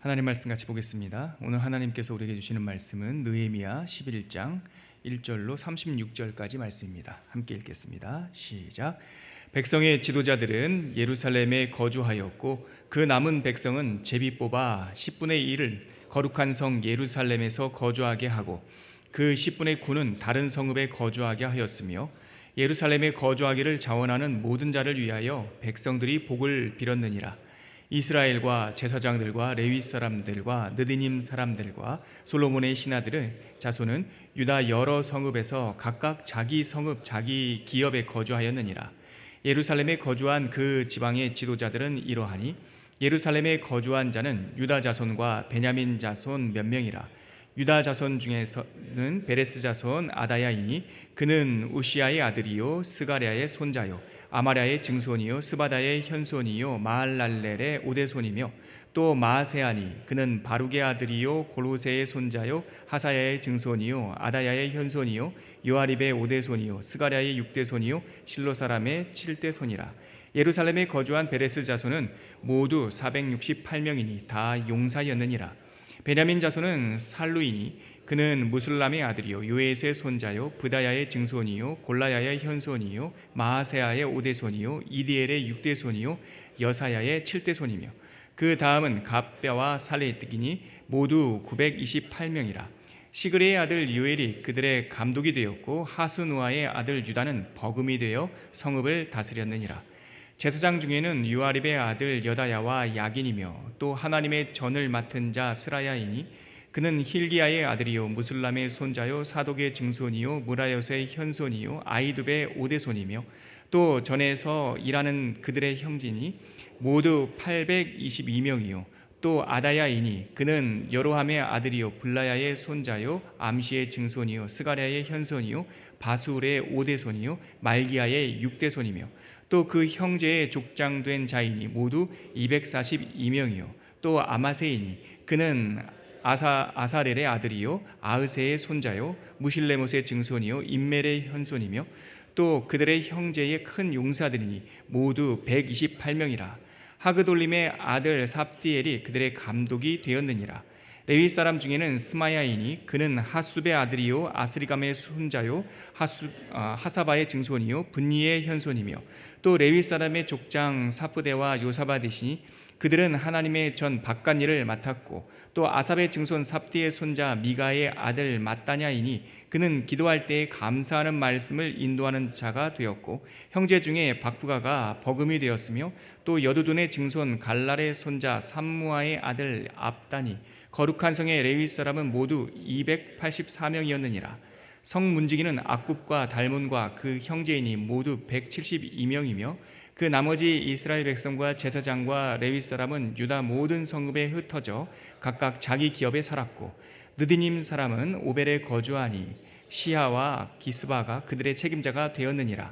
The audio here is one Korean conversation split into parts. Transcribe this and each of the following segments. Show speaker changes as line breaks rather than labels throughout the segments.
하나님 말씀 같이 보겠습니다. 오늘 하나님께서 우리에게 주시는 말씀은 느헤미야 11장 1절로 36절까지 말씀입니다. 함께 읽겠습니다. 시작. 백성의 지도자들은 예루살렘에 거주하였고 그 남은 백성은 제비 뽑아 10분의 1을 거룩한 성 예루살렘에서 거주하게 하고 그 10분의 9는 다른 성읍에 거주하게 하였으며 예루살렘에 거주하기를 자원하는 모든 자를 위하여 백성들이 복을 빌었느니라. 이스라엘과 제사장들과 레위 사람들과 느디님 사람들과 솔로몬의 신하들의 자손은 유다 여러 성읍에서 각각 자기 성읍 자기 기업에 거주하였느니라. 예루살렘에 거주한 그 지방의 지도자들은 이러하니 예루살렘에 거주한 자는 유다 자손과 베냐민 자손 몇 명이라. 유다 자손 중에서는 베레스 자손 아다야이니 그는 우시아의 아들이요 스가랴의 손자요 아마랴의 증손이요 스바다의 현손이요 마할랄렐의 오대손이며 또 마아세아니 그는 바룩의 아들이요 골호세의 손자요 하사야의 증손이요 아다야의 현손이요 요아립의 오대손이요 스가랴의 육대손이요 실로 사람의 칠대손이라. 예루살렘에 거주한 베레스 자손은 모두 468명이니 다 용사였느니라. 베냐민 자손은 살루이니 그는 무술람의 아들이요 요에스의 손자요 브다야의 증손이요 골라야의 현손이요 마하세아의 오대손이요 이디엘의 육대손이요 여사야의 칠대손이며 그 다음은 갑뼈와 살레뜨기니 모두 928명이라. 시그레의 아들 요엘이 그들의 감독이 되었고 하스누아의 아들 유다는 버금이 되어 성읍을 다스렸느니라. 제사장 중에는 요아립의 아들 여다야와 야긴이며 또 하나님의 전을 맡은 자 스라야이니 그는 힐기야의 아들이요 무술람의 손자요 사독의 증손이요 무라요스의 현손이요 아이두베의 오대손이며 또 전에서 일하는 그들의 형제니 모두 822명이요 또 아다야이니 그는 여로함의 아들이요 블라야의 손자요 암시의 증손이요 스가랴의 현손이요 바수울의 오대손이요 말기야의 육대손이며 또 그 형제의 족장된 자이니 모두 242명이요 또 아마세이니 그는 아사렐의 아들이요 아으세의 손자요 무실레못의 증손이요 임멜의 현손이며 또 그들의 형제의 큰 용사들이니 모두 128명이라. 하그돌림의 아들 삽디엘이 그들의 감독이 되었느니라. 레위 사람 중에는 스마야이니 그는 하숲의 아들이요 아스리감의 손자요 하사바의 증손이요 분니의 현손이며 또 레위 사람의 족장 사프데와 요사바디시니 그들은 하나님의 전 바깥일을 맡았고 또 아삽의 증손 삽디의 손자 미가의 아들 마따냐이니 그는 기도할 때에 감사하는 말씀을 인도하는 자가 되었고 형제 중에 박부가가 버금이 되었으며 또 여두둔의 증손 갈랄의 손자 삼무아의 아들 압다니 거룩한 성의 레위 사람은 모두 284명이었느니라. 성 문지기는 악굽과 달몬과 그 형제이니 모두 172명이며 그 나머지 이스라엘 백성과 제사장과 레위 사람은 유다 모든 성읍에 흩어져 각각 자기 기업에 살았고 느디님 사람은 오벨에 거주하니 시하와 기스바가 그들의 책임자가 되었느니라.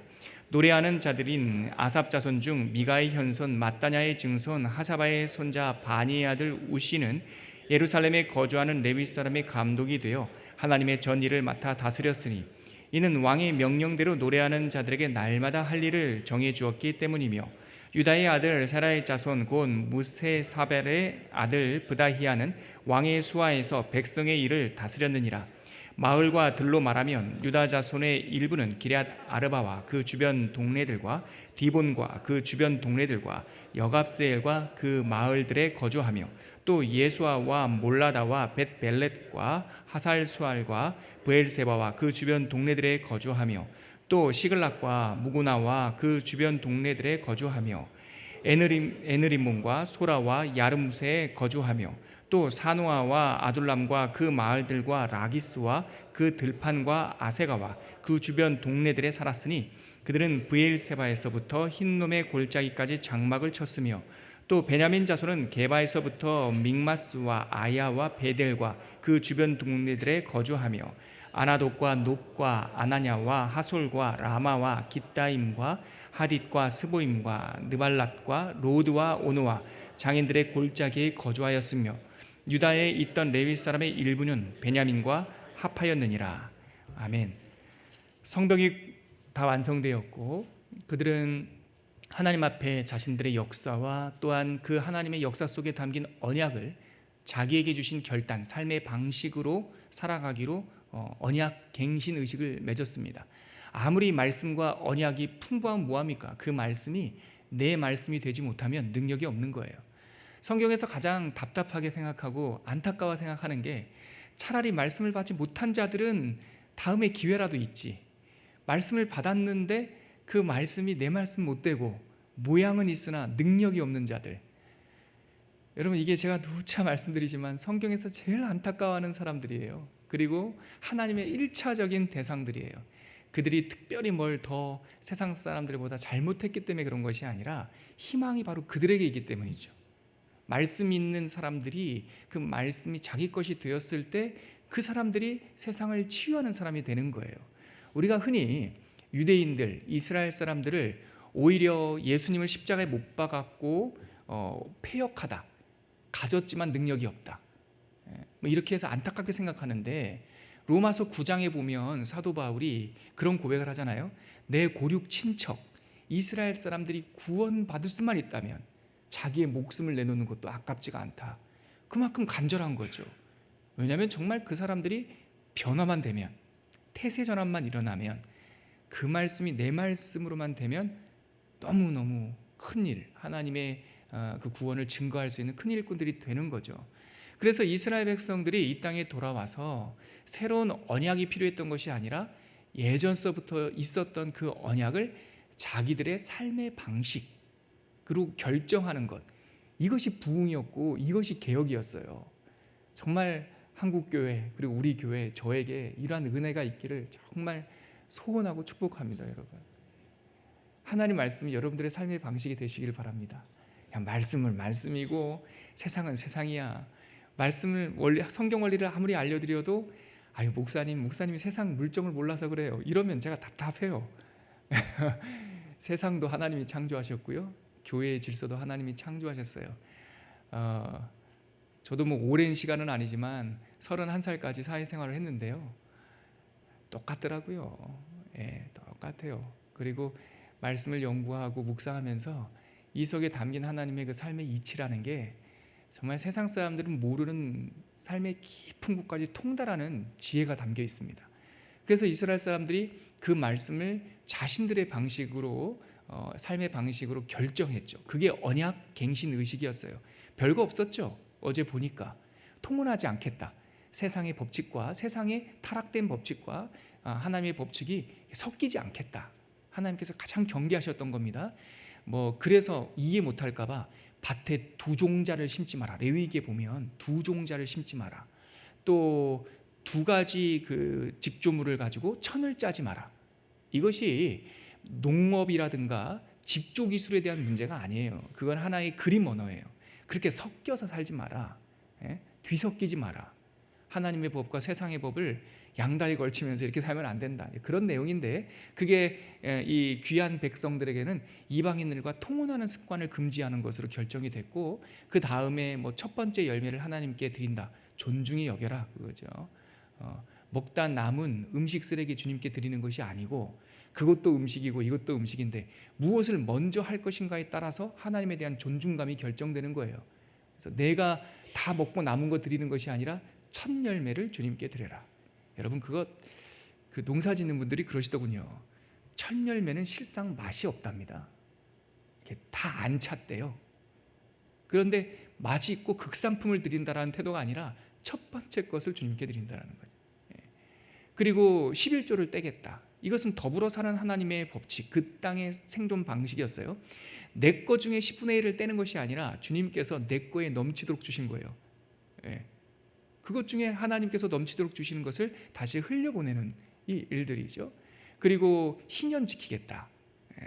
노래하는 자들인 아삽 자손 중 미가의 현손 마따냐의 증손 하사바의 손자 바니의 아들 우시는 예루살렘에 거주하는 레위 사람의 감독이 되어 하나님의 전 일을 맡아 다스렸으니 이는 왕의 명령대로 노래하는 자들에게 날마다 할 일을 정해 주었기 때문이며 유다의 아들 세라의 자손 곧 무세사벨의 아들 브다히아는 왕의 수하에서 백성의 일을 다스렸느니라. 마을과 들로 말하면 유다 자손의 일부는 기럇 아르바와 그 주변 동네들과 디본과 그 주변 동네들과 여갑스엘과 그 마을들에 거주하며 또 예수아와 몰라다와 벳벨렛과 하살수알과 브엘세바와 그 주변 동네들에 거주하며 또 시글락과 무구나와 그 주변 동네들에 거주하며 에느림몬과 소라와 야름새에 거주하며 또 사누아와 아둘람과 그 마을들과 라기스와 그 들판과 아세가와 그 주변 동네들에 살았으니 그들은 브엘세바에서부터 흰놈의 골짜기까지 장막을 쳤으며 또 베냐민 자손은 게바에서부터 믹마스와 아야와 베델과 그 주변 동네들에 거주하며 아나돗과 놉과 아나냐와 하솔과 라마와 깃다임과 하딧과 스보임과 느발랏과 로드와 오노와 장인들의 골짜기에 거주하였으며 유다에 있던 레위 사람의 일부는 베냐민과 합하였느니라. 아멘. 성벽이 다 완성되었고 그들은 하나님 앞에 자신들의 역사와 또한 그 하나님의 역사 속에 담긴 언약을 자기에게 주신 결단, 삶의 방식으로 살아가기로 언약 갱신 의식을 맺었습니다. 아무리 말씀과 언약이 풍부하면 뭐합니까? 그 말씀이 내 말씀이 되지 못하면 능력이 없는 거예요. 성경에서 가장 답답하게 생각하고 안타까워 생각하는 게 차라리 말씀을 받지 못한 자들은 다음에 기회라도 있지, 말씀을 받았는데 그 말씀이 내 말씀 못 되고 모양은 있으나 능력이 없는 자들. 여러분, 이게 제가 누차 말씀드리지만 성경에서 제일 안타까워하는 사람들이에요. 그리고 하나님의 1차적인 대상들이에요. 그들이 특별히 뭘 더 세상 사람들보다 잘못했기 때문에 그런 것이 아니라 희망이 바로 그들에게 있기 때문이죠. 말씀 있는 사람들이 그 말씀이 자기 것이 되었을 때 그 사람들이 세상을 치유하는 사람이 되는 거예요. 우리가 흔히 유대인들, 이스라엘 사람들을 오히려 예수님을 십자가에 못 박았고 패역하다, 가졌지만 능력이 없다, 이렇게 해서 안타깝게 생각하는데, 로마서 9장에 보면 사도 바울이 그런 고백을 하잖아요. 내 고륙 친척 이스라엘 사람들이 구원받을 수만 있다면 자기의 목숨을 내놓는 것도 아깝지가 않다. 그만큼 간절한 거죠. 왜냐하면 정말 그 사람들이 변화만 되면, 태세 전환만 일어나면, 그 말씀이 내 말씀으로만 되면 너무너무 큰일, 하나님의 그 구원을 증거할 수 있는 큰 일꾼들이 되는 거죠. 그래서 이스라엘 백성들이 이 땅에 돌아와서 새로운 언약이 필요했던 것이 아니라 예전서부터 있었던 그 언약을 자기들의 삶의 방식으로 결정하는 것, 이것이 부흥이었고 이것이 개혁이었어요. 정말 한국교회, 그리고 우리 교회, 저에게 이러한 은혜가 있기를 정말 소원하고 축복합니다. 여러분, 하나님 말씀이 여러분들의 삶의 방식이 되시길 바랍니다. 그냥 말씀은 말씀이고 세상은 세상이야, 말씀을 성경 원리를 아무리 알려드려도 아유, 목사님이 세상 물정을 몰라서 그래요, 이러면 제가 답답해요. 세상도 하나님이 창조하셨고요, 교회의 질서도 하나님이 창조하셨어요. 저도 뭐 오랜 시간은 아니지만 31살까지 사회생활을 했는데요, 똑같더라고요. 똑같아요. 그리고 말씀을 연구하고 묵상하면서 이 속에 담긴 하나님의 그 삶의 이치라는 게 정말 세상 사람들은 모르는 삶의 깊은 곳까지 통달하는 지혜가 담겨 있습니다. 그래서 이스라엘 사람들이 그 말씀을 자신들의 방식으로, 삶의 방식으로 결정했죠. 그게 언약 갱신 의식이었어요. 별거 없었죠. 어제 보니까 통혼하지 않겠다, 세상의 법칙과, 세상의 타락된 법칙과 하나님의 법칙이 섞이지 않겠다, 하나님께서 가장 경계하셨던 겁니다. 그래서 이해 못할까 봐 밭에 두 종자를 심지 마라, 레위기에 보면 두 종자를 심지 마라, 또 두 가지 그 집조물을 가지고 천을 짜지 마라. 이것이 농업이라든가 집조 기술에 대한 문제가 아니에요. 그건 하나의 그림 언어예요. 그렇게 섞여서 살지 마라, 뒤섞이지 마라, 하나님의 법과 세상의 법을 양다리 걸치면서 이렇게 살면 안 된다, 그런 내용인데, 그게 이 귀한 백성들에게는 이방인들과 통혼하는 습관을 금지하는 것으로 결정이 됐고, 그 다음에 첫 번째 열매를 하나님께 드린다, 존중히 여겨라, 그거죠. 먹다 남은 음식 쓰레기 주님께 드리는 것이 아니고, 그것도 음식이고 이것도 음식인데 무엇을 먼저 할 것인가에 따라서 하나님에 대한 존중감이 결정되는 거예요. 그래서 내가 다 먹고 남은 거 드리는 것이 아니라 첫 열매를 주님께 드려라. 여러분, 그 농사 짓는 분들이 그러시더군요. 첫 열매는 실상 맛이 없답니다. 다 안 찼대요. 그런데 맛이 있고 극상품을 드린다라는 태도가 아니라 첫 번째 것을 주님께 드린다는 거죠. 그리고 11조를 떼겠다. 이것은 더불어 사는 하나님의 법칙, 그 땅의 생존 방식이었어요. 내 것 중에 10분의 1을 떼는 것이 아니라 주님께서 내 거에 넘치도록 주신 거예요. 그것 중에 하나님께서 넘치도록 주시는 것을 다시 흘려보내는 이 일들이죠. 그리고 희년 지키겠다,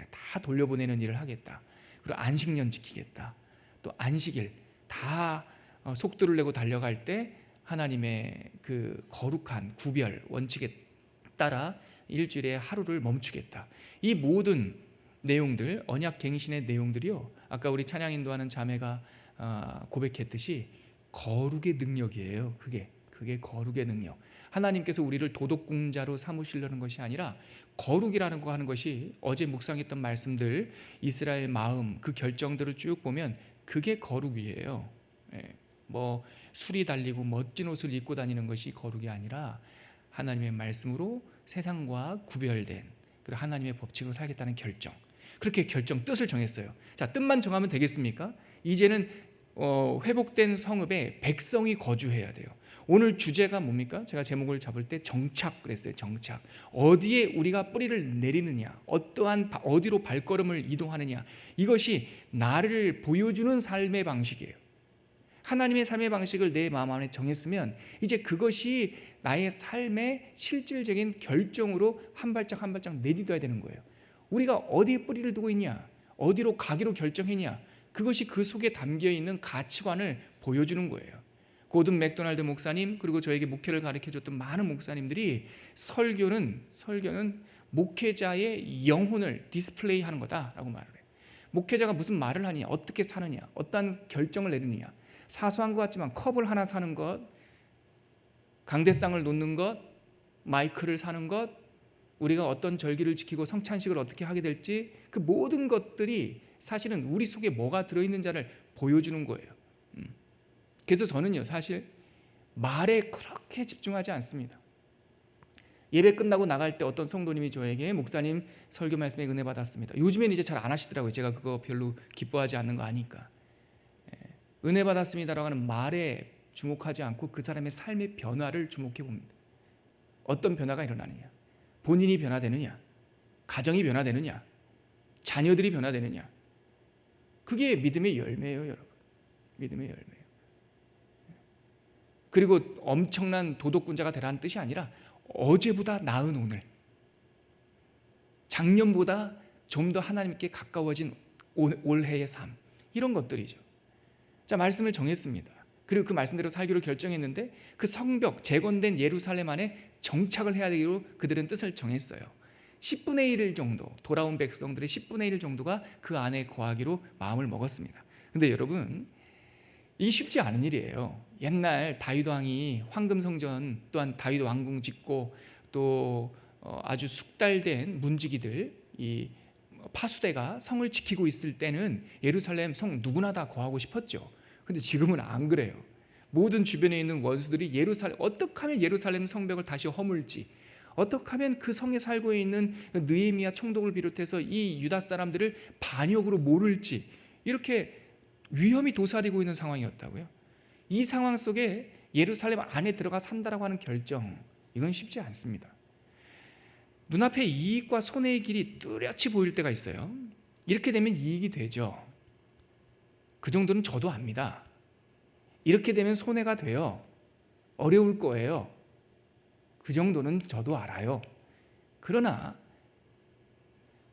다 돌려보내는 일을 하겠다. 그리고 안식년 지키겠다. 또 안식일 다 속도를 내고 달려갈 때 하나님의 그 거룩한 구별 원칙에 따라 일주일에 하루를 멈추겠다. 이 모든 내용들, 언약 갱신의 내용들이요, 아까 우리 찬양 인도하는 자매가 고백했듯이 거룩의 능력이에요. 그게 거룩의 능력. 하나님께서 우리를 도덕공자로 삼으시려는 것이 아니라 거룩이라는 거 하는 것이, 어제 묵상했던 말씀들, 이스라엘 마음, 그 결정들을 쭉 보면 그게 거룩이에요. 뭐 술이 달리고 멋진 옷을 입고 다니는 것이 거룩이 아니라 하나님의 말씀으로 세상과 구별된 그리고 하나님의 법칙으로 살겠다는 결정. 그렇게 결정 뜻을 정했어요. 자, 뜻만 정하면 되겠습니까? 이제는 회복된 성읍에 백성이 거주해야 돼요. 오늘 주제가 뭡니까? 제가 제목을 잡을 때 정착 그랬어요. 정착. 어디에 우리가 뿌리를 내리느냐, 어디로 발걸음을 이동하느냐, 이것이 나를 보여주는 삶의 방식이에요. 하나님의 삶의 방식을 내 마음 안에 정했으면 이제 그것이 나의 삶의 실질적인 결정으로 한 발짝 한 발짝 내딛어야 되는 거예요. 우리가 어디에 뿌리를 두고 있냐, 어디로 가기로 결정했냐, 그것이 그 속에 담겨있는 가치관을 보여주는 거예요. 고든 맥도날드 목사님, 그리고 저에게 목회를 가르쳐줬던 많은 목사님들이 설교는 목회자의 영혼을 디스플레이하는 거다라고 말을 해요. 목회자가 무슨 말을 하느냐, 어떻게 사느냐, 어떤 결정을 내리느냐, 사소한 것 같지만 컵을 하나 사는 것, 강대상을 놓는 것, 마이크를 사는 것, 우리가 어떤 절기를 지키고 성찬식을 어떻게 하게 될지, 그 모든 것들이 사실은 우리 속에 뭐가 들어있는지를 보여주는 거예요. 그래서 저는요, 사실 말에 그렇게 집중하지 않습니다. 예배 끝나고 나갈 때 어떤 성도님이 저에게 목사님 설교 말씀에 은혜 받았습니다. 요즘에는 이제 잘 안 하시더라고요. 제가 그거 별로 기뻐하지 않는 거 아니까. 은혜 받았습니다라고 하는 말에 주목하지 않고 그 사람의 삶의 변화를 주목해 봅니다. 어떤 변화가 일어나느냐, 본인이 변화되느냐, 가정이 변화되느냐, 자녀들이 변화되느냐, 그게 믿음의 열매예요, 여러분. 믿음의 열매예요. 그리고 엄청난 도덕군자가 되라는 뜻이 아니라 어제보다 나은 오늘, 작년보다 좀 더 하나님께 가까워진 올해의 삶, 이런 것들이죠. 자, 말씀을 정했습니다. 그리고 그 말씀대로 살기로 결정했는데 그 성벽, 재건된 예루살렘 안에 정착을 해야 되기로 그들은 뜻을 정했어요. 10분의 1 정도, 돌아온 백성들의 10분의 1 정도가 그 안에 거하기로 마음을 먹었습니다. 근데 여러분, 이게 쉽지 않은 일이에요. 옛날 다윗 왕이 황금성전, 또한 다윗 왕궁 짓고 또 아주 숙달된 문지기들, 이 파수대가 성을 지키고 있을 때는 예루살렘 성 누구나 다 거하고 싶었죠. 근데 지금은 안 그래요. 모든 주변에 있는 원수들이 어떻게 하면 예루살렘 성벽을 다시 허물지, 어떻게 하면 그 성에 살고 있는 느헤미야 총독을 비롯해서 이 유다 사람들을 반역으로 몰을지, 이렇게 위험이 도사리고 있는 상황이었다고요. 이 상황 속에 예루살렘 안에 들어가 산다라고 하는 결정, 이건 쉽지 않습니다. 눈앞에 이익과 손해의 길이 뚜렷이 보일 때가 있어요. 이렇게 되면 이익이 되죠. 그 정도는 저도 압니다. 이렇게 되면 손해가 돼요. 어려울 거예요. 그 정도는 저도 알아요. 그러나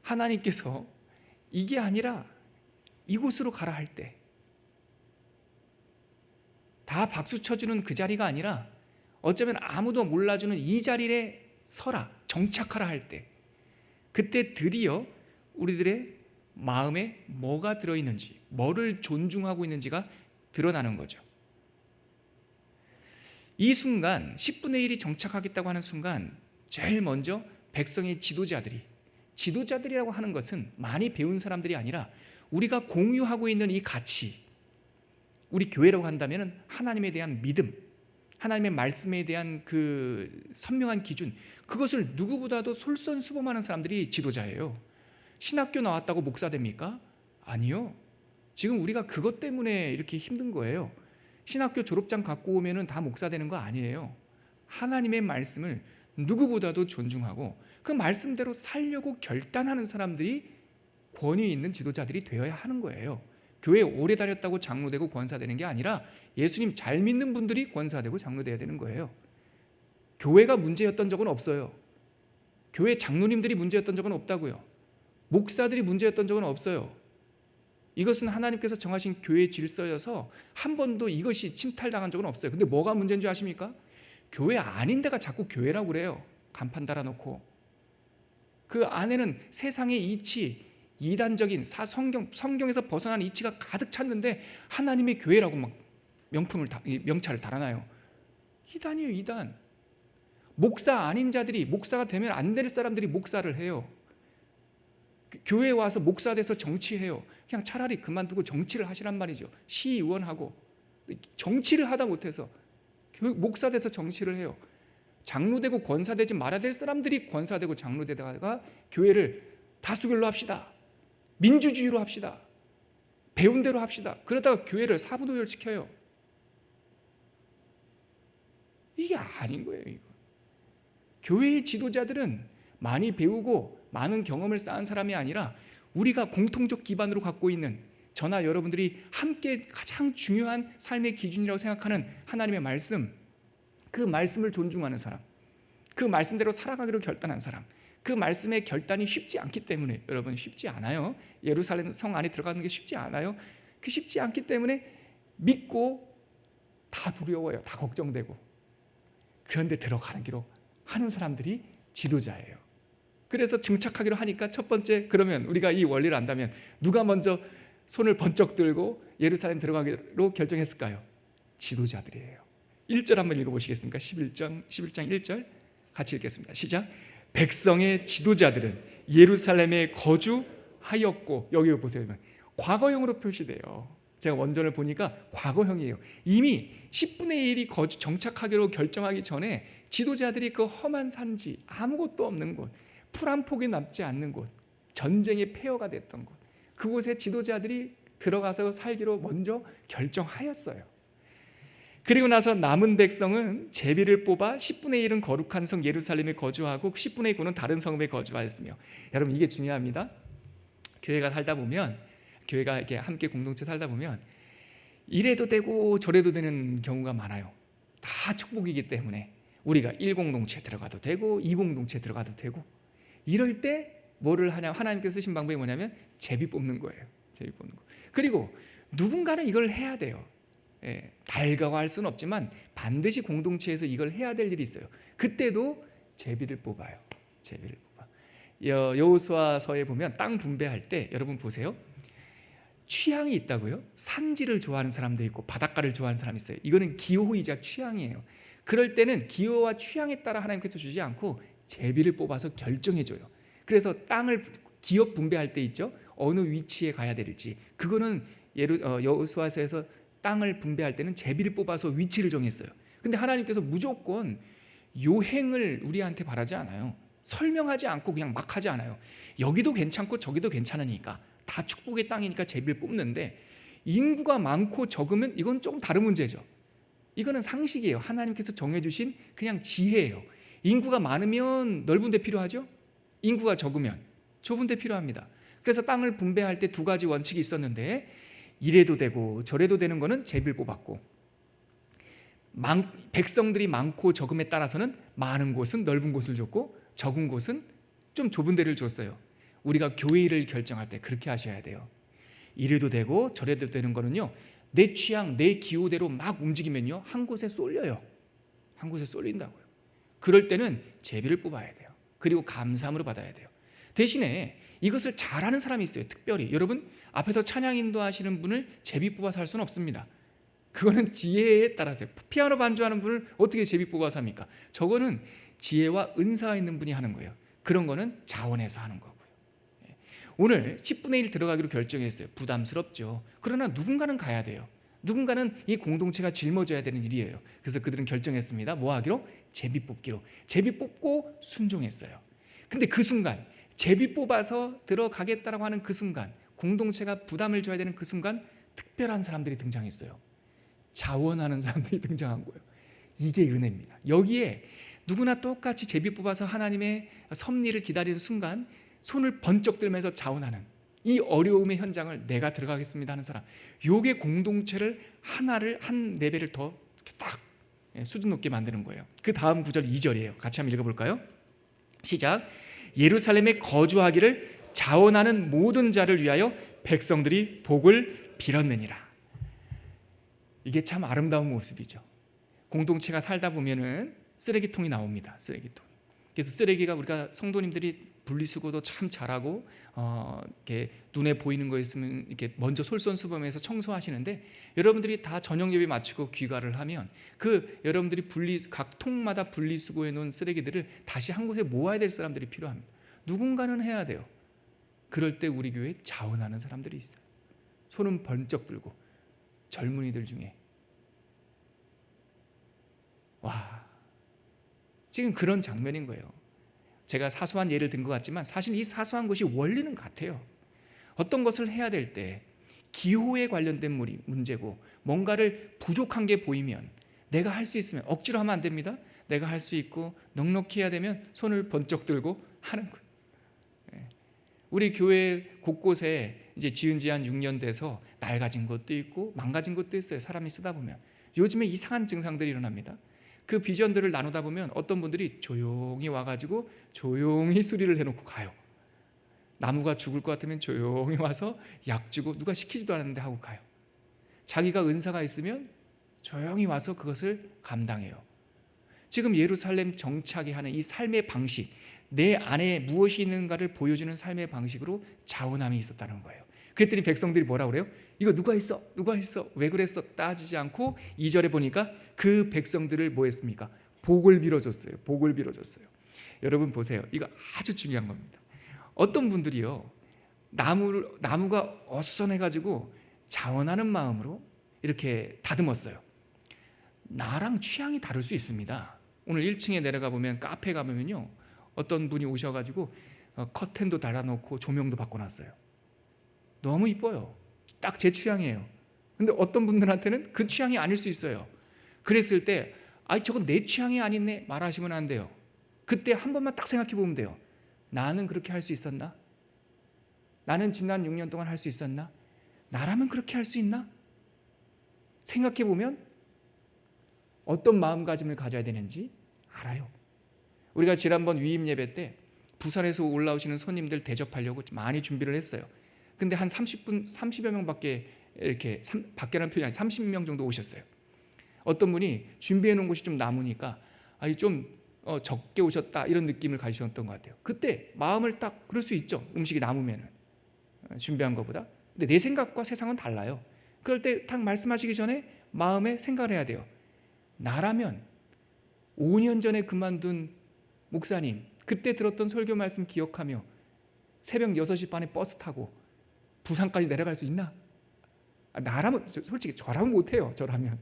하나님께서 이게 아니라 이곳으로 가라 할 때, 다 박수 쳐주는 그 자리가 아니라 어쩌면 아무도 몰라주는 이 자리에 서라, 정착하라 할 때, 그때 드디어 우리들의 마음에 뭐가 들어있는지, 뭐를 존중하고 있는지가 드러나는 거죠. 이 순간 10분의 1이 정착하겠다고 하는 순간 제일 먼저 백성의 지도자들이라고 하는 것은 많이 배운 사람들이 아니라 우리가 공유하고 있는 이 가치, 우리 교회라고 한다면 하나님에 대한 믿음, 하나님의 말씀에 대한 그 선명한 기준, 그것을 누구보다도 솔선수범하는 사람들이 지도자예요. 신학교 나왔다고 목사 됩니까? 아니요. 지금 우리가 그것 때문에 이렇게 힘든 거예요. 신학교 졸업장 갖고 오면 다 목사 되는 거 아니에요. 하나님의 말씀을 누구보다도 존중하고 그 말씀대로 살려고 결단하는 사람들이 권위 있는 지도자들이 되어야 하는 거예요. 교회 오래 다녔다고 장로되고 권사되는 게 아니라 예수님 잘 믿는 분들이 권사되고 장로돼야 되는 거예요. 교회가 문제였던 적은 없어요. 교회 장로님들이 문제였던 적은 없다고요. 목사들이 문제였던 적은 없어요. 이것은 하나님께서 정하신 교회 질서여서 한 번도 이것이 침탈당한 적은 없어요. 근데 뭐가 문제인 줄 아십니까? 교회 아닌 데가 자꾸 교회라고 그래요. 간판 달아놓고. 그 안에는 세상의 이치, 이단적인 성경에서 벗어난 이치가 가득 찼는데 하나님의 교회라고 막 명찰을 달아놔요. 이단이에요, 이단. 목사 아닌 자들이, 목사가 되면 안 될 사람들이 목사를 해요. 교회에 와서 목사 돼서 정치해요. 그냥 차라리 그만두고 정치를 하시란 말이죠. 시의원하고 정치를 하다 못해서 목사 돼서 정치를 해요. 장로되고 권사되지 말아야 될 사람들이 권사되고 장로되다가 교회를 다수결로 합시다, 민주주의로 합시다, 배운 대로 합시다. 그러다가 교회를 사부도열시켜요. 이게 아닌 거예요. 이거. 교회의 지도자들은 많이 배우고 많은 경험을 쌓은 사람이 아니라 우리가 공통적 기반으로 갖고 있는, 저나 여러분들이 함께 가장 중요한 삶의 기준이라고 생각하는 하나님의 말씀, 그 말씀을 존중하는 사람, 그 말씀대로 살아가기로 결단한 사람, 그 말씀의 결단이 쉽지 않기 때문에, 여러분 쉽지 않아요. 예루살렘 성 안에 들어가는 게 쉽지 않아요. 그 쉽지 않기 때문에 믿고 다 두려워요. 다 걱정되고. 그런데 들어가는 기로 하는 사람들이 지도자예요. 그래서 정착하기로 하니까 첫 번째, 그러면 우리가 이 원리를 안다면 누가 먼저 손을 번쩍 들고 예루살렘 들어가기로 결정했을까요? 지도자들이에요. 1절 한번 읽어보시겠습니까? 11장 1절 같이 읽겠습니다. 시작. 백성의 지도자들은 예루살렘에 거주하였고, 여기 보세요. 과거형으로 표시돼요. 제가 원전을 보니까 과거형이에요. 이미 10분의 1이 정착하기로 결정하기 전에 지도자들이 그 험한 산지, 아무것도 없는 곳, 풀 한 폭이 남지 않는 곳, 전쟁의 폐허가 됐던 곳, 그곳에 지도자들이 들어가서 살기로 먼저 결정하였어요. 그리고 나서 남은 백성은 제비를 뽑아 10분의 1은 거룩한 성 예루살렘에 거주하고 10분의 9는 다른 성읍에 거주하였으며, 여러분 이게 중요합니다. 교회가 살다 보면, 교회가 이렇게 함께 공동체 살다 보면 이래도 되고 저래도 되는 경우가 많아요. 다 축복이기 때문에 우리가 1공동체 들어가도 되고 2공동체 들어가도 되고, 이럴 때 뭐를 하냐, 하나님께서 쓰신 방법이 뭐냐면 제비 뽑는 거예요. 제비 뽑는 거. 그리고 누군가는 이걸 해야 돼요. 달가워할 수는 없지만 반드시 공동체에서 이걸 해야 될 일이 있어요. 그때도 제비를 뽑아요. 제비를 뽑아. 여호수아서에 보면 땅 분배할 때, 여러분 보세요. 취향이 있다고요. 산지를 좋아하는 사람도 있고 바닷가를 좋아하는 사람이 있어요. 이거는 기호이자 취향이에요. 그럴 때는 기호와 취향에 따라 하나님께서 주지 않고 제비를 뽑아서 결정해줘요. 그래서 땅을 기업 분배할 때 있죠, 어느 위치에 가야 될지, 그거는 여호수아서에서 땅을 분배할 때는 제비를 뽑아서 위치를 정했어요. 근데 하나님께서 무조건 요행을 우리한테 바라지 않아요. 설명하지 않고 그냥 막 하지 않아요. 여기도 괜찮고 저기도 괜찮으니까, 다 축복의 땅이니까 제비를 뽑는데, 인구가 많고 적으면 이건 조금 다른 문제죠. 이거는 상식이에요. 하나님께서 정해주신 그냥 지혜예요. 인구가 많으면 넓은 데 필요하죠. 인구가 적으면 좁은 데 필요합니다. 그래서 땅을 분배할 때 두 가지 원칙이 있었는데, 이래도 되고 저래도 되는 거는 제비를 뽑았고, 백성들이 많고 적음에 따라서는 많은 곳은 넓은 곳을 줬고 적은 곳은 좀 좁은 데를 줬어요. 우리가 교회를 결정할 때 그렇게 하셔야 돼요. 이래도 되고 저래도 되는 거는요, 내 취향, 내 기호대로 막 움직이면요, 한 곳에 쏠려요. 한 곳에 쏠린다고요. 그럴 때는 제비를 뽑아야 돼요. 그리고 감사함으로 받아야 돼요. 대신에 이것을 잘하는 사람이 있어요. 특별히 여러분 앞에서 찬양 인도하시는 분을 제비 뽑아서 할 수는 없습니다. 그거는 지혜에 따라서요. 피아노 반주하는 분을 어떻게 제비 뽑아서 합니까? 저거는 지혜와 은사가 있는 분이 하는 거예요. 그런 거는 자원해서 하는 거고요. 오늘 10분의 1 들어가기로 결정했어요. 부담스럽죠. 그러나 누군가는 가야 돼요. 누군가는 이 공동체가 짊어져야 되는 일이에요. 그래서 그들은 결정했습니다. 뭐 하기로? 제비 뽑기로. 제비 뽑고 순종했어요. 근데 그 순간, 제비 뽑아서 들어가겠다라고 하는 그 순간, 공동체가 부담을 져야 되는 그 순간, 특별한 사람들이 등장했어요. 자원하는 사람들이 등장한 거예요. 이게 은혜입니다. 여기에 누구나 똑같이 제비 뽑아서 하나님의 섭리를 기다리는 순간 손을 번쩍 들면서 자원하는 이 어려움의 현장을 내가 들어가겠습니다 하는 사람, 요게 공동체를 하나를 한 레벨을 더 딱 수준 높게 만드는 거예요. 그 다음 구절 2절이에요. 같이 한번 읽어볼까요? 시작. 예루살렘에 거주하기를 자원하는 모든 자를 위하여 백성들이 복을 빌었느니라. 이게 참 아름다운 모습이죠. 공동체가 살다 보면은 쓰레기통이 나옵니다. 쓰레기통. 그래서 쓰레기가 우리가 성도님들이 분리수거도 참 잘하고 이렇게 눈에 보이는 거 있으면 이렇게 먼저 솔선수범해서 청소하시는데, 여러분들이 다 저녁 예배 마치고 귀가를 하면 그 여러분들이 각 통마다 분리수거해 놓은 쓰레기들을 다시 한 곳에 모아야 될 사람들이 필요합니다. 누군가는 해야 돼요. 그럴 때 우리 교회에 자원하는 사람들이 있어요. 손은 번쩍 들고 젊은이들 중에 와, 지금 그런 장면인 거예요. 제가 사소한 예를 든 것 같지만 사실 이 사소한 것이 원리는 같아요. 어떤 것을 해야 될 때 기호에 관련된 문제고 뭔가를 부족한 게 보이면 내가 할 수 있으면 억지로 하면 안 됩니다. 내가 할 수 있고 넉넉히 해야 되면 손을 번쩍 들고 하는 거예요. 우리 교회 곳곳에 이제 지은 지 한 6년 돼서 낡아진 것도 있고 망가진 것도 있어요. 사람이 쓰다 보면 요즘에 이상한 증상들이 일어납니다. 그 비전들을 나누다 보면 어떤 분들이 조용히 와가지고 조용히 수리를 해놓고 가요. 나무가 죽을 것 같으면 조용히 와서 약 주고 누가 시키지도 않았는데 하고 가요. 자기가 은사가 있으면 조용히 와서 그것을 감당해요. 지금 예루살렘 정착이 하는 이 삶의 방식, 내 안에 무엇이 있는가를 보여주는 삶의 방식으로 자원함이 있었다는 거예요. 그랬더니 백성들이 뭐라 그래요? 이거 누가 했어? 누가 했어? 왜 그랬어? 따지지 않고 2절에 보니까 그 백성들을 뭐 했습니까? 복을 빌어줬어요. 복을 빌어줬어요. 여러분 보세요. 이거 아주 중요한 겁니다. 어떤 분들이요, 나무가 어수선해가지고 자원하는 마음으로 이렇게 다듬었어요. 나랑 취향이 다를 수 있습니다. 오늘 1층에 내려가 보면 카페 가면요, 어떤 분이 오셔가지고 커튼도 달아놓고 조명도 바꿔놨어요. 너무 이뻐요. 딱 제 취향이에요. 근데 어떤 분들한테는 그 취향이 아닐 수 있어요. 그랬을 때 저건 내 취향이 아니네 말하시면 안 돼요. 그때 한 번만 딱 생각해 보면 돼요. 나는 그렇게 할 수 있었나? 나는 지난 6년 동안 할 수 있었나? 나라면 그렇게 할 수 있나? 생각해 보면 어떤 마음가짐을 가져야 되는지 알아요. 우리가 지난번 위임 예배 때 부산에서 올라오시는 손님들 대접하려고 많이 준비를 했어요. 근데 한 30여 명밖에, 이렇게 밖에라는 표현이 아니라 30명 정도 오셨어요. 어떤 분이 준비해 놓은 것이 좀 남으니까 좀 적게 오셨다 이런 느낌을 가지셨던 것 같아요. 그때 마음을 딱, 그럴 수 있죠. 음식이 남으면 준비한 것보다. 근데 내 생각과 세상은 달라요. 그럴 때 딱 말씀하시기 전에 마음에 생각을 해야 돼요. 나라면 5년 전에 그만둔 목사님, 그때 들었던 설교 말씀 기억하며 새벽 6시 반에 버스 타고 부산까지 내려갈 수 있나? 나라면, 솔직히 저라면 못해요. 저라면.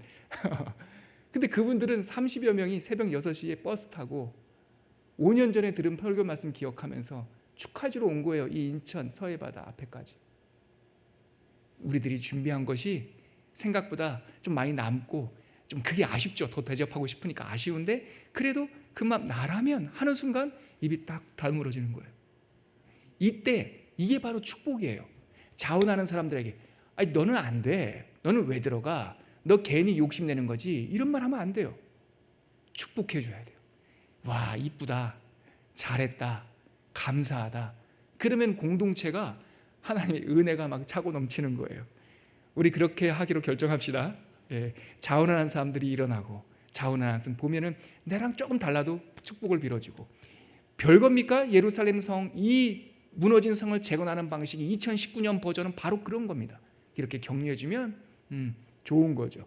근데 그분들은 30여 명이 새벽 6시에 버스 타고 5년 전에 들은 설교 말씀 기억하면서 축하주로 온 거예요. 이 인천 서해바다 앞에까지. 우리들이 준비한 것이 생각보다 좀 많이 남고 좀 그게 아쉽죠. 더 대접하고 싶으니까 아쉬운데, 그래도 그 맘 나라면 하는 순간 입이 딱 다물어지는 거예요. 이때 이게 바로 축복이에요. 자원하는 사람들에게 너는 안 돼. 너는 왜 들어가? 너 괜히 욕심내는 거지. 이런 말 하면 안 돼요. 축복해 줘야 돼요. 와, 이쁘다. 잘했다. 감사하다. 그러면 공동체가 하나님의 은혜가 막 차고 넘치는 거예요. 우리 그렇게 하기로 결정합시다. 자원하는 사람들이 일어나고, 자원하는 사람 보면은 나랑 조금 달라도 축복을 빌어주고. 별겁니까? 예루살렘 성, 이 무너진 성을 재건하는 방식이 2019년 버전은 바로 그런 겁니다. 이렇게 격려해주면 좋은 거죠.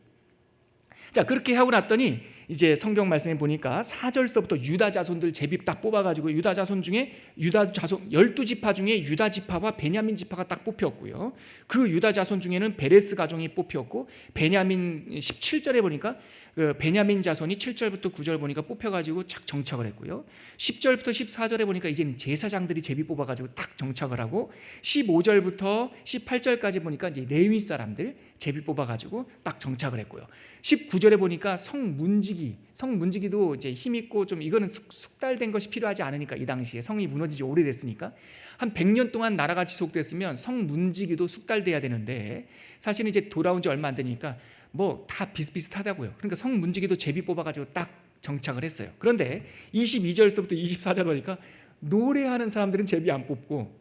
자, 그렇게 하고 났더니 이제 성경 말씀에 보니까 4절서부터 유다 자손들 제비 딱 뽑아가지고, 유다 자손 12지파 중에 유다 지파와 베냐민 지파가 딱 뽑혔고요. 그 유다 자손 중에는 베레스 가정이 뽑혔고, 베냐민 17절에 보니까 그 베냐민 자손이 7절부터 9절 보니까 뽑혀가지고 착 정착을 했고요. 10절부터 14절에 보니까 이제는 제사장들이 제비 뽑아가지고 딱 정착을 하고, 15절부터 18절까지 보니까 이제 레위 사람들 제비 뽑아가지고 딱 정착을 했고요. 19절에 보니까 성문지기도 이제 힘 있고 좀 이거는 숙달된 것이 필요하지 않으니까, 이 당시에 성이 무너진 지 오래됐으니까 한 100년 동안 나라가 지속됐으면 성문지기도 숙달돼야 되는데, 사실은 이제 돌아온 지 얼마 안 되니까 뭐 다 비슷비슷하다고요. 그러니까 성문지기도 제비 뽑아가지고 딱 정착을 했어요. 그런데 22절서부터 24절 보니까 노래하는 사람들은 제비 안 뽑고,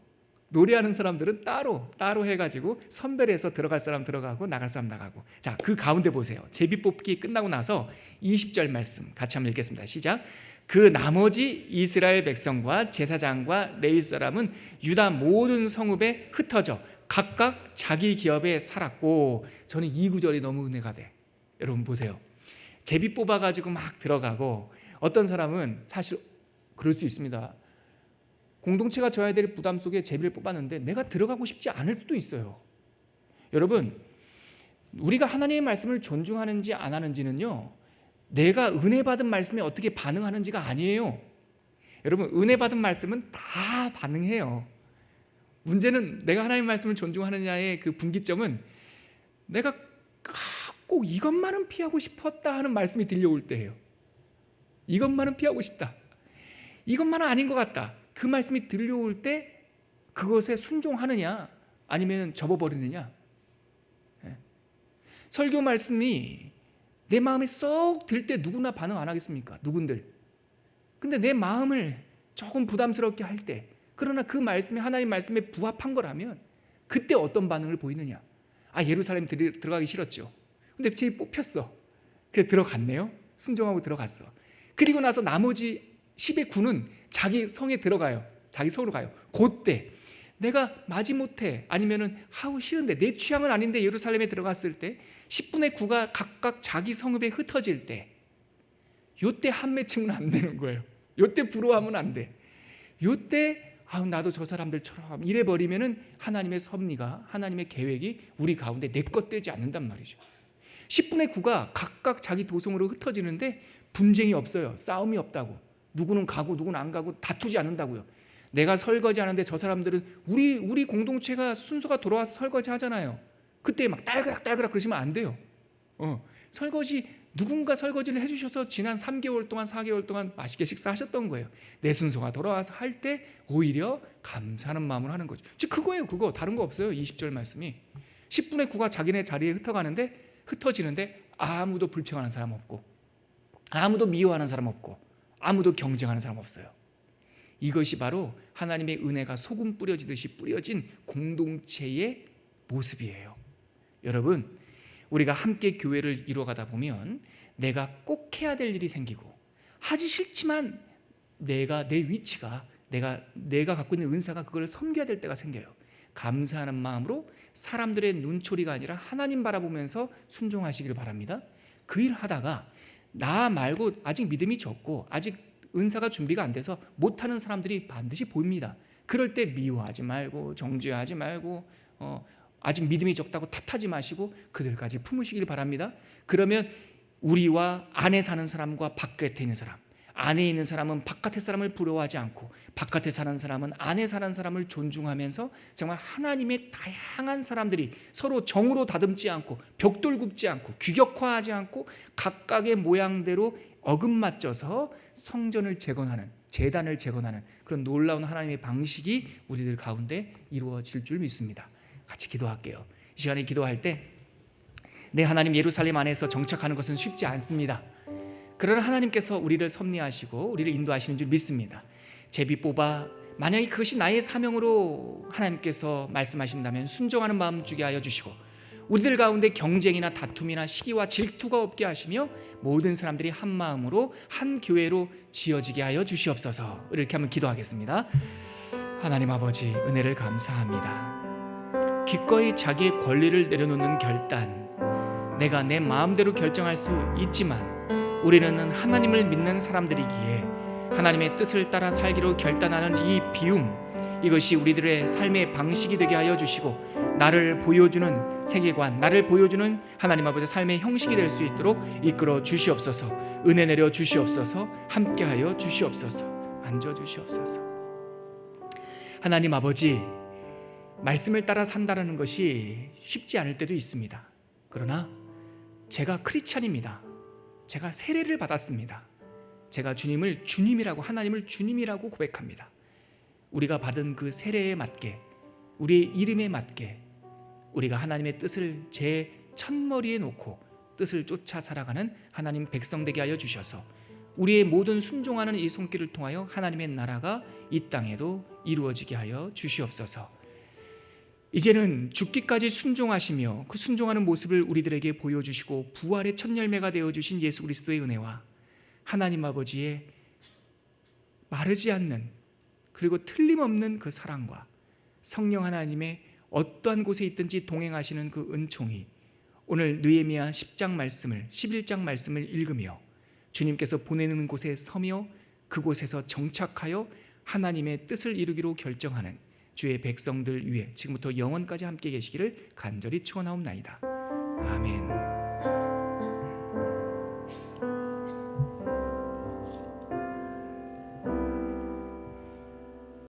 노래하는 사람들은 따로 해가지고 선별해서 들어갈 사람 들어가고 나갈 사람 나가고. 자, 그 가운데 보세요. 제비 뽑기 끝나고 나서 20절 말씀 같이 한번 읽겠습니다. 시작. 그 나머지 이스라엘 백성과 제사장과 레위 사람은 유다 모든 성읍에 흩어져 각각 자기 기업에 살았고. 저는 이 구절이 너무 은혜가 돼. 여러분 보세요. 제비 뽑아가지고 막 들어가고, 어떤 사람은 사실 그럴 수 있습니다. 공동체가 져야 될 부담 속에 제비를 뽑았는데 내가 들어가고 싶지 않을 수도 있어요. 여러분, 우리가 하나님의 말씀을 존중하는지 안 하는지는요,
내가 은혜 받은 말씀에 어떻게 반응하는지가 아니에요. 여러분, 은혜 받은 말씀은 다 반응해요. 문제는 내가 하나님 말씀을 존중하느냐의 그 분기점은 내가 꼭 이것만은 피하고 싶었다 하는 말씀이 들려올 때예요. 이것만은 피하고 싶다, 이것만은 아닌 것 같다, 그 말씀이 들려올 때 그것에 순종하느냐 아니면 접어버리느냐. 설교 말씀이 내 마음에 쏙 들 때 누구나 반응 안 하겠습니까? 누군들. 근데 내 마음을 조금 부담스럽게 할 때, 그러나 그 말씀이 하나님 말씀에 부합한 거라면 그때 어떤 반응을 보이느냐. 예루살렘 들어가기 싫었죠. 근데 쟤 뽑혔어. 그래 들어갔네요. 순종하고 들어갔어. 그리고 나서 나머지 10의 9는 자기 성에 들어가요. 자기 성으로 가요. 그때 내가 마지못해 아니면은 싫은데, 내 취향은 아닌데 예루살렘에 들어갔을 때 10분의 9가 각각 자기 성읍에 흩어질 때, 요때 한맺히면 안 되는 거예요. 요때 부러워하면 안 돼. 요때 나도 저 사람들처럼 이래버리면은 하나님의 섭리가, 하나님의 계획이 우리 가운데 내 것 되지 않는단 말이죠. 10분의 9가 각각 자기 도성으로 흩어지는데 분쟁이 없어요. 싸움이 없다고. 누구는 가고 누구는 안 가고 다투지 않는다고요. 내가 설거지 하는데 저 사람들은 우리 공동체가 순서가 돌아와서 설거지 하잖아요. 그때 막 딸그락 그러시면 안 돼요. 누군가 설거지를 해주셔서 지난 3개월 동안 4개월 동안 맛있게 식사하셨던 거예요. 내 순서가 돌아와서 할 때 오히려 감사하는 마음으로 하는 거죠. 즉 그거예요. 그거 다른 거 없어요. 20절 말씀이 10분의 9가 자기네 자리에 흩어지는데 아무도 불평하는 사람 없고, 아무도 미워하는 사람 없고, 아무도 경쟁하는 사람 없어요. 이것이 바로 하나님의 은혜가 소금 뿌려지듯이 뿌려진 공동체의 모습이에요. 여러분, 우리가 함께 교회를 이루어가다 보면 내가 꼭 해야 될 일이 생기고, 하기 싫지만 내 위치가, 내가 갖고 있는 은사가 그걸 섬겨야 될 때가 생겨요. 감사하는 마음으로 사람들의 눈초리가 아니라 하나님 바라보면서 순종하시기를 바랍니다. 그 일 하다가 나 말고 아직 믿음이 적고 아직 은사가 준비가 안 돼서 못하는 사람들이 반드시 보입니다. 그럴 때 미워하지 말고 정죄하지 말고 아직 믿음이 적다고 탓하지 마시고 그들까지 품으시길 바랍니다. 그러면 우리와 안에 사는 사람과 바깥에 있는 사람, 안에 있는 사람은 바깥의 사람을 부러워하지 않고 바깥에 사는 사람은 안에 사는 사람을 존중하면서 정말 하나님의 다양한 사람들이 서로 정으로 다듬지 않고 벽돌 굽지 않고 규격화하지 않고 각각의 모양대로 어긋맞춰서 성전을 재건하는, 제단을 재건하는 그런 놀라운 하나님의 방식이 우리들 가운데 이루어질 줄 믿습니다. 같이 기도할게요. 이 시간에 기도할 때 내 하나님, 예루살렘 안에서 정착하는 것은 쉽지 않습니다. 그러나 하나님께서 우리를 섭리하시고 우리를 인도하시는 줄 믿습니다. 제비 뽑아 만약에 그것이 나의 사명으로 하나님께서 말씀하신다면 순종하는 마음 주게 하여 주시고, 우리들 가운데 경쟁이나 다툼이나 시기와 질투가 없게 하시며 모든 사람들이 한 마음으로 한 교회로 지어지게 하여 주시옵소서. 이렇게 한번 기도하겠습니다. 하나님 아버지, 은혜를 감사합니다. 기꺼이 자기의 권리를 내려놓는 결단, 내가 내 마음대로 결정할 수 있지만 우리는 하나님을 믿는 사람들이기에 하나님의 뜻을 따라 살기로 결단하는 이 비움, 이것이 우리들의 삶의 방식이 되게 하여 주시고 나를 보여주는 세계관, 나를 보여주는 하나님 아버지 삶의 형식이 될 수 있도록 이끌어 주시옵소서. 은혜 내려 주시옵소서. 함께하여 주시옵소서. 앉아 주시옵소서. 하나님 아버지, 말씀을 따라 산다는 것이 쉽지 않을 때도 있습니다. 그러나 제가 크리스찬입니다. 제가 세례를 받았습니다. 제가 주님을 주님이라고, 하나님을 주님이라고 고백합니다. 우리가 받은 그 세례에 맞게, 우리의 이름에 맞게 우리가 하나님의 뜻을 제 첫머리에 놓고 뜻을 쫓아 살아가는 하나님 백성 되게 하여 주셔서 우리의 모든 순종하는 이 손길을 통하여 하나님의 나라가 이 땅에도 이루어지게 하여 주시옵소서. 이제는 죽기까지 순종하시며 그 순종하는 모습을 우리들에게 보여주시고 부활의 첫 열매가 되어주신 예수 그리스도의 은혜와 하나님 아버지의 마르지 않는 그리고 틀림없는 그 사랑과 성령 하나님의 어떠한 곳에 있든지 동행하시는 그 은총이 오늘 느헤미야 10장 말씀을, 11장 말씀을 읽으며 주님께서 보내는 곳에 서며 그곳에서 정착하여 하나님의 뜻을 이루기로 결정하는 주의 백성들 위해 지금부터 영원까지 함께 계시기를 간절히 축원하옵나이다. 아멘.